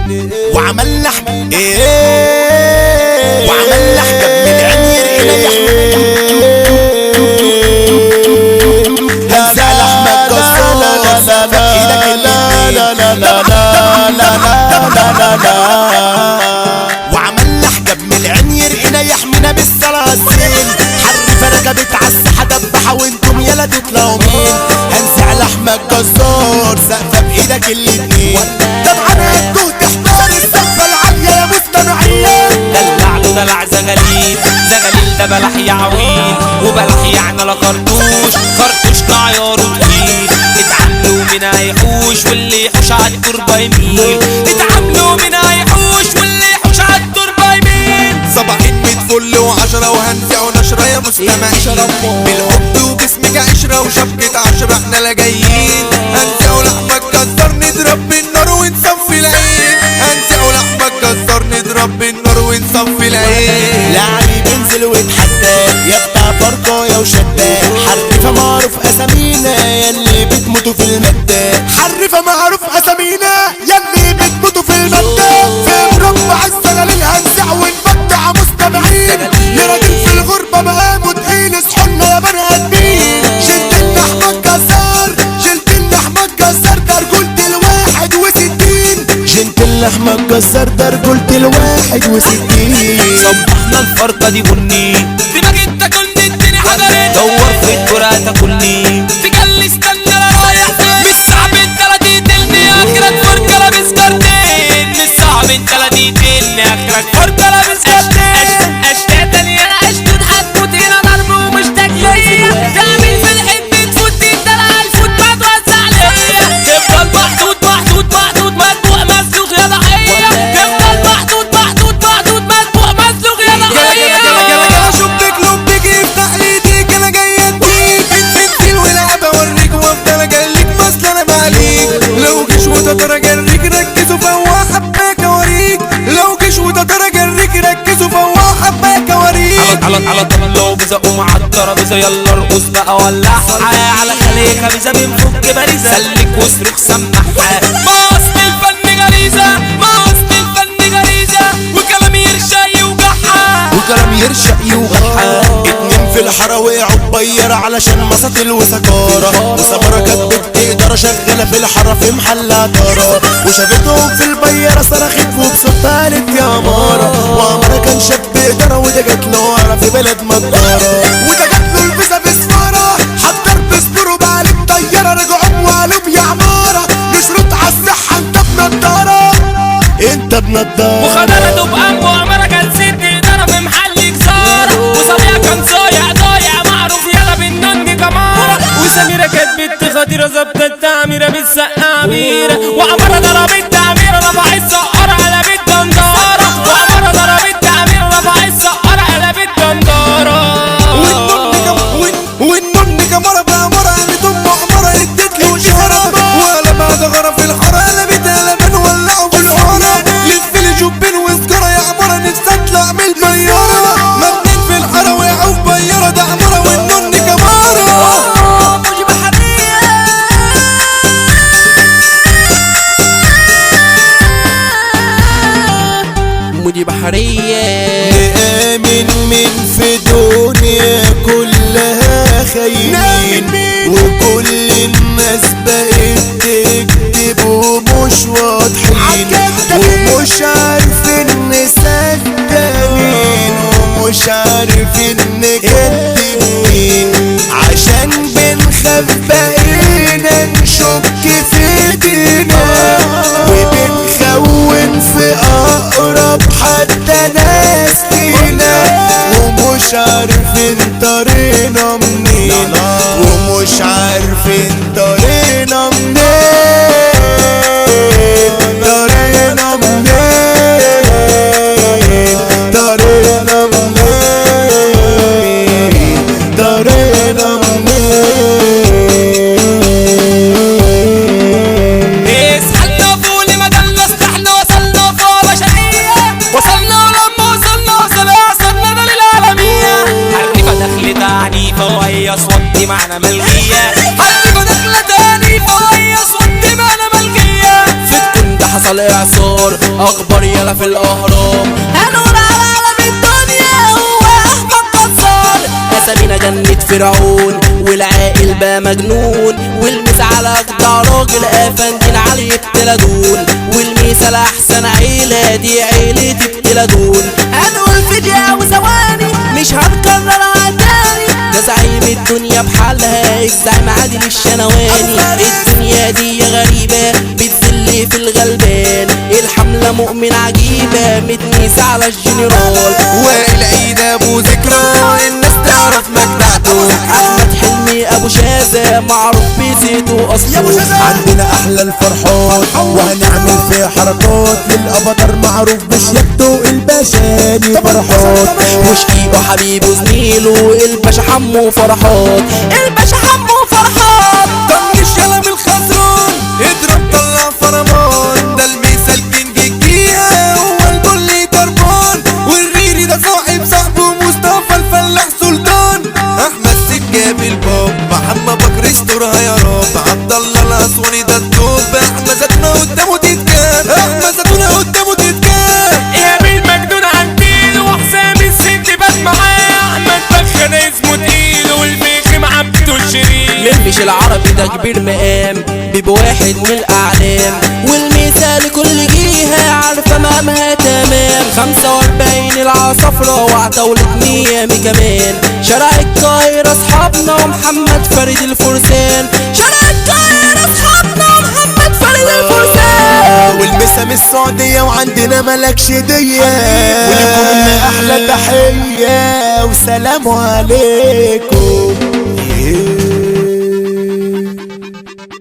وعملنا وعملنا حجاب من عين يرقينا هنزع لحمك جزار سقف ايدك وعملنا حجاب من عين يرقينا يحمينا بالسلاسل حرفة ركبت عالساحة دبحة وانتم يلا تطلعوا مين هنزع لحمك جزار سقف بايدك الاتنين طبعا هتوه تحتار السقفة العالية يا مستمعين دلع له دلع زغليل زغليل ده بلح يا عويل وبلح يعني لا خرطوش عياره طويل اتعاملوا من هيحوش واللي يحوش عالتربة يميل اتعاملوا من هيحوش واللي يحوش عالتربة يميل صباحين فل وعشرة وهنزع ونشرة يا مستمعين بالحب وباسمك عشرة وشبكة عشرة احنا لا جايين هنزع لحمك جزار نضرب بالنار ونصفي العين هنزع لحمك جزار نضرب بالنار ونصفي العين لعلي بينزل ويتحدى يا بتاع فرقاية وشداد حرفة معروف اسامينا ياللي بتموتوا في المادة حرفة معروف اسامينا ياللي بتموتوا في المادة في مربع الزغليل هنزع ونبدع مستمعين يا راجل في الغربة مقامه تقيل اصحولنا يا بني ادمين شلت احمد جزار ده رجولة الواحد وستين جنت احمد جزار ده رجولة الواحد وستين صبحنا الفرقة دي بني دماغي تاكلني اديني حجرين دور في الكرة تاكلني تجلي استنى انا رايح فين مش صعب انت لا تقتلني اخرك فرقة لابس كارتين مش صعب انت لا تقتلني اخرك فرقة لابس كارتين اشتاق تاني انا اشتوت هتموت هنا ضرب ومش تكلية تعمل في الحب تفوت تدلع الفوت ما توزع ليا تفضل محطوط مدبوع مسلوق يا ضحية تفضل محطوط مدبوع مسلوق يا ضحية شبك لبك يفتح ايديك انا جاي اديك انت الولعب اوريك وافضل اجليك مثل انا معليك لو جيش وتقدر اجريك ركزوا فهو حباك اوريك لو جيش وتقدر اجريك ركزوا فهو حباك اوريك على طبلة وبزق مع الترابيزة يلا ارقص بقى ولعها على خليك خبيزة بنفك باريزة سلك واصرخ سمعها ما اصل الفن غريزة وكلام يرشق يوجعها اتنين في الحارة وقعوا ببير علشان مساطيل وسكارة وسمرة كانت بتقدر شغالة في الحارة في محلها دارة وشافتهم في البيرة صرخت وبصوت قالت يا مارة وعمرة كان شاب بقدرة وده جات له ورا في بلد مدارة وده جات له الفيزا بسمارة حضر بسبور وبقالب طيارة رجعوا وقالوا يا عمارة نشرط عالصحة انت بنضارة انت بنضارة وخدرته بقلبه عمرة كان ست إدارة في محل كسارة وصبيع كان ضايع معروف يلا بالنن كمارة وسميرة كانت بنت خطيرة ظبطت التعميرة بالسقة أميرة وعمرة ضربت تعميرة رفعت سقارة قلبت دندارة وعمرة ضربت تعميرة رفعت سقارة قلبت دندارة والنن كمارة بأمارة قامت أم عمارة ادت له إشارة ولا بعد غرة في الحارة قلبت قلبان ولعوا في الحارة للفيل جبين وسجارة يا عمارة نفسي اطلع من البيارة مبنين في الحارة وقعوا في بيارة ده عمارة والنن كمارة مودي بحرية نآمن من في دنيا كلها خاينين وكل الناس بقت تكتب ومش واضحين ومش عارفين نصدق مين ومش عارفين نكذب مين عشان بنخاف بقينا نشك في ايدينا وبنخون في اقرب حتى ناس فينا ومش عارفين طريقنا منين ومش عارفين طريقنا منين طريقنا منين طريقنا منين اخبار يلا في الاهرام. هنقول على عالم الدنيا هو احمد قصار. اسامينا جنة فرعون والعاقل بقى مجنون، والميس على اجدع راجل افندين علي بتلادون، والميس على احسن عيلة دي عيلة بتلادون. هنقول في دقيقة وثواني مش هنكررها تاني، ده زعيم الدنيا بحالها الزعيم عادل الشنواني. الدنيا دي غريبة بتذل في الغلبان، الحملة مؤمن عجيبة متميس على الجنرال. والعيد ابو ذكرى الناس تعرف مجدعته، احمد حلمي ابو شاذة معروف بزيته واصله. عندنا احلى الفرحات وهنعمل فيها حركات، للابطر معروف بشياكته الباشاني فرحات، وشقيقه حبيبه زميله الباشا حمو فرحات. الباشا حمو فرحات طنش يلا بالخسران اضرب طلع فرمان، ده المثال كينج الجيهة هو الكل دربان، والريري ده صاحبه مصطفى الفلاح سلطان. احمد سجاب الباب محمد بكر استرها يا رب، عبد الله الاسواني ده التوب، احمد زتونه قدامه تتكاب، احمد زتونه قدامه تتكاب. يا مين مجنون عنديل وحسام الست بات معاه، احمد بخن اسمه تقيل والبيخي معبده الشرير. مش العربي ده كبير مقام بيبقى واحد من الاعلام، والمثال كل جهه عارفه مقامها تمام. 45 العصفرة وعتاولة ميامي كمان، شارع القاهرة اصحابنا ومحمد فريد الفرسان. شارع القاهرة اصحابنا ومحمد فريد الفرسان. والمسا من السعودية وعندنا ملكش دية، ولكم منا احلى تحية وسلام عليكم.